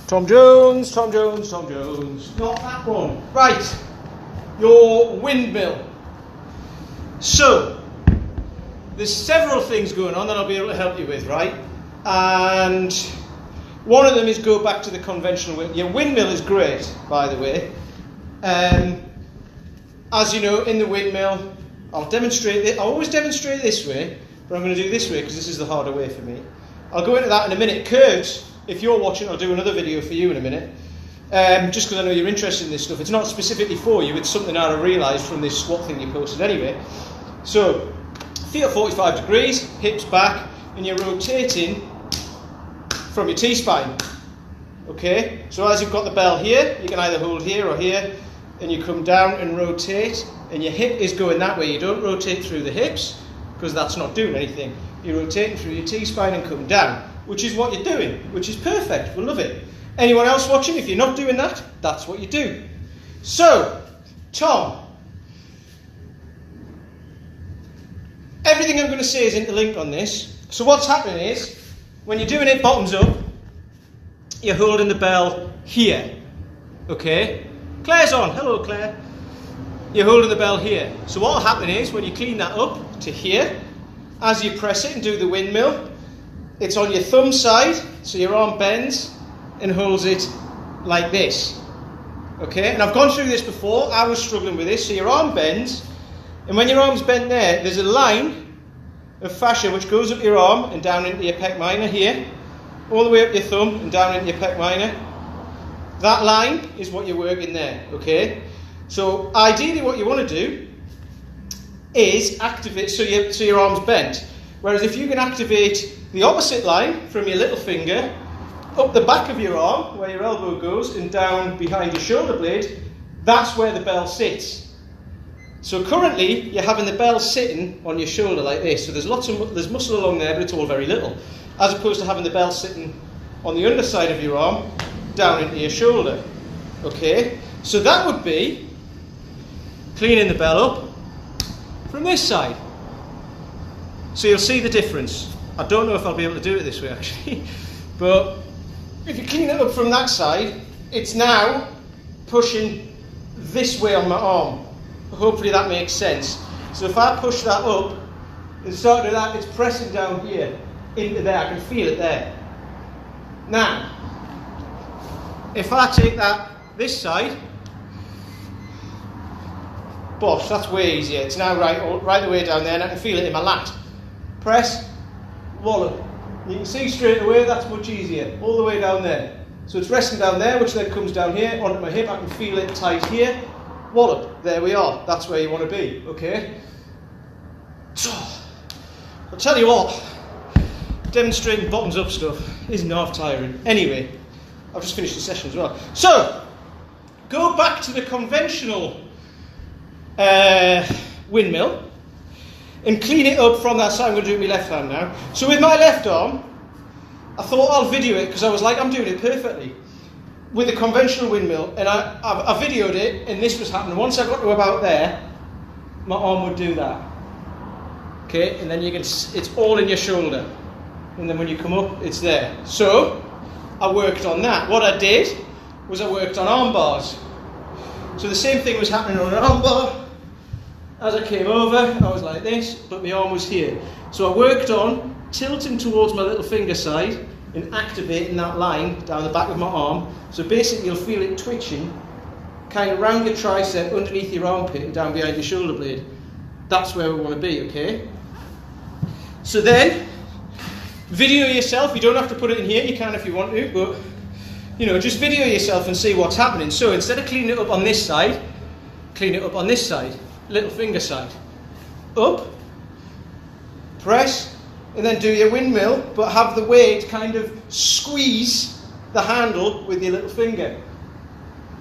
Tom Jones, Tom Jones, Tom Jones. Not that one. Right. Your windmill. So, there's several things going on that I'll be able to help you with, right? And one of them is go back to the conventional windmill. Your windmill is great, by the way. As you know, in the windmill, I'll demonstrate it. I always demonstrate this way, but I'm going to do this way because this is the harder way for me. I'll go into that in a minute. Kurt, if you're watching, I'll do another video for you in a minute. Just because I know you're interested in this stuff. It's not specifically for you, it's something I realised from this squat thing you posted anyway. So, feet at 45 degrees, hips back, and you're rotating from your T-spine. Okay? So as you've got the bell here, you can either hold here or here, and you come down and rotate, and your hip is going that way. You don't rotate through the hips, because that's not doing anything. You're rotating through your T-spine and come down, which is what you're doing, which is perfect. We'll love it. Anyone else watching, if you're not doing that, that's what you do. So, Tom, everything I'm going to say is interlinked on this. So what's happening is, when you're doing it bottoms up, you're holding the bell here. Okay? Claire's on. Hello, Claire. You're holding the bell here. So what will happen is, when you clean that up to here, as you press it and do the windmill, it's on your thumb side, so your arm bends and holds it like this. Okay? And I've gone through this before. I was struggling with this. So your arm bends, and when your arm's bent there, there's a line of fascia which goes up your arm and down into your pec minor here, all the way up your thumb and down into your pec minor. That line is what you're working there, okay? So ideally what you want to do is activate, so your arm's bent. Whereas if you can activate the opposite line from your little finger up the back of your arm, where your elbow goes, and down behind your shoulder blade, that's where the bell sits. So currently, you're having the bell sitting on your shoulder like this. So there's muscle along there, but it's all very little. As opposed to having the bell sitting on the underside of your arm, down into your shoulder. Okay? So that would be cleaning the bell up from this side. So you'll see the difference. I don't know if I'll be able to do it this way, actually. But if you clean it up from that side, it's now pushing this way on my arm. Hopefully that makes sense. So if I push that up and start to do that, it's pressing down here into there. I can feel it there. Now, if I take that this side, bosh, that's way easier. It's now right the way down there, and I can feel it in my lat. Press, wallop. You can see straight away that's much easier, all the way down there. So it's resting down there, which then comes down here onto my hip. I can feel it tight here. Wallop, there we are. That's where you want to be, okay? So, I'll tell you what, demonstrating bottoms up stuff isn't half tiring. Anyway, I've just finished the session as well. So, go back to the conventional windmill and clean it up from that side. I'm going to do it with my left hand now. So with my left arm, I thought I'll video it because I was like, I'm doing it perfectly with a conventional windmill, and I videoed it, and this was happening. Once I got to about there, my arm would do that. Okay, and then you can, it's all in your shoulder, and then when you come up, it's there. So I worked on that. What I did was I worked on arm bars. So the same thing was happening on an arm bar. As I came over, I was like this, but my arm was here. So I worked on tilting towards my little finger side and activating that line down the back of my arm. So basically you'll feel it twitching, kind of round your tricep, underneath your armpit and down behind your shoulder blade. That's where we want to be, okay? So then, video yourself. You don't have to put it in here, you can if you want to, but you know, just video yourself and see what's happening. So instead of cleaning it up on this side, clean it up on this side, little finger side. Up, press, and then do your windmill, but have the weight kind of squeeze the handle with your little finger.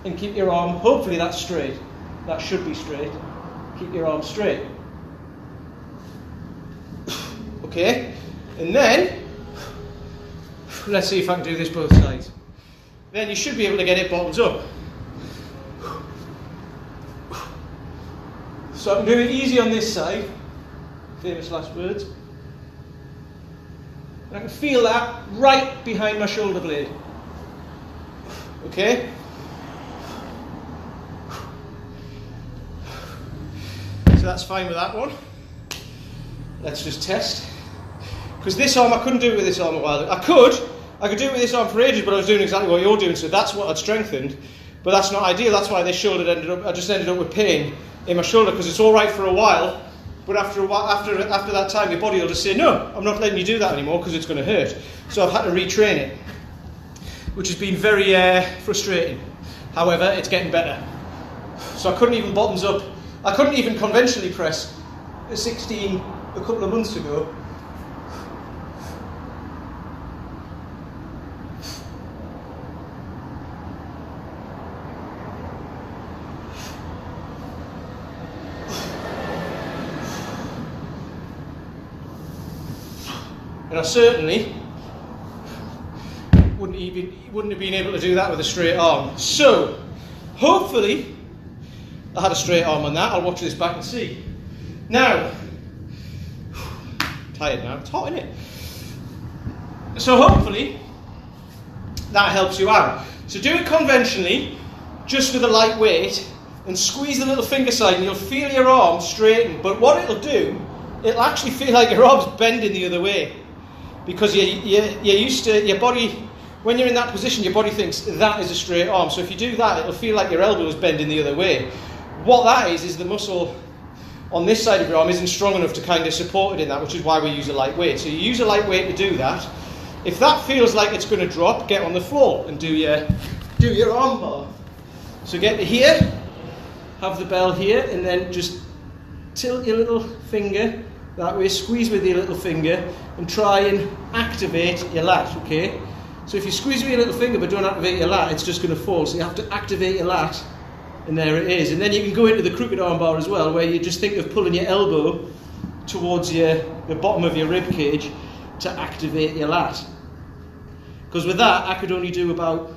And keep your arm, hopefully that's straight. That should be straight. Keep your arm straight. Okay, and then, let's see if I can do this both sides. Then you should be able to get it bottoms up. So I'm doing it easy on this side. Famous last words. And I can feel that right behind my shoulder blade. Okay? So that's fine with that one. Let's just test. Because this arm, I couldn't do it with this arm a while ago. I could do it with this arm for ages, but I was doing exactly what you're doing, so that's what I'd strengthened. But that's not ideal. That's why this shoulder I just ended up with pain in my shoulder, because it's all right for a while, but after that time, your body will just say, no, I'm not letting you do that anymore because it's going to hurt. So I've had to retrain it, which has been very frustrating. However, it's getting better. So I couldn't even bottoms up. I couldn't even conventionally press a 16 a couple of months ago. And I certainly wouldn't have been able to do that with a straight arm. So, hopefully, I had a straight arm on that. I'll watch this back and see. Now, tired now. It's hot, isn't it? So hopefully, that helps you out. So do it conventionally, just with a light weight, and squeeze the little finger side, and you'll feel your arm straighten. But what it'll do, it'll actually feel like your arm's bending the other way. Because you're used to, your body, when you're in that position, your body thinks that is a straight arm. So if you do that, it'll feel like your elbow is bending the other way. What that is the muscle on this side of your arm isn't strong enough to kind of support it in that, which is why we use a light weight. So you use a light weight to do that. If that feels like it's going to drop, get on the floor and do your arm bar. So get to here, have the bell here, and then just tilt your little finger that way, squeeze with your little finger, and try and activate your lat, okay? So if you squeeze with your little finger but don't activate your lat, it's just going to fall. So you have to activate your lat, and there it is. And then you can go into the crooked arm bar as well, where you just think of pulling your elbow towards the bottom of your rib cage to activate your lat. Because with that, I could only do about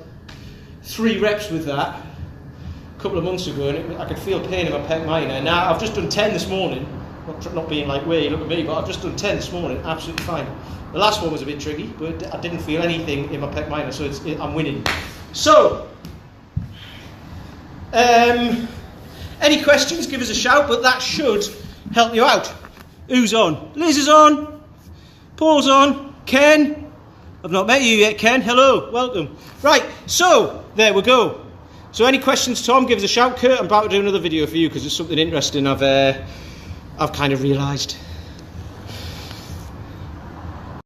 3 reps with that a couple of months ago, and I could feel pain in my pec minor. Now I've just done 10 this morning. Not being like, way, look at me, but I've just done 10 this morning, absolutely fine. The last one was a bit tricky, but I didn't feel anything in my pec minor, so I'm winning. So, any questions, give us a shout, but that should help you out. Who's on? Liz is on, Paul's on, Ken. I've not met you yet, Ken. Hello, welcome. Right, so, there we go. So any questions, Tom, give us a shout. Kurt, I'm about to do another video for you because it's something interesting I've kind of realised.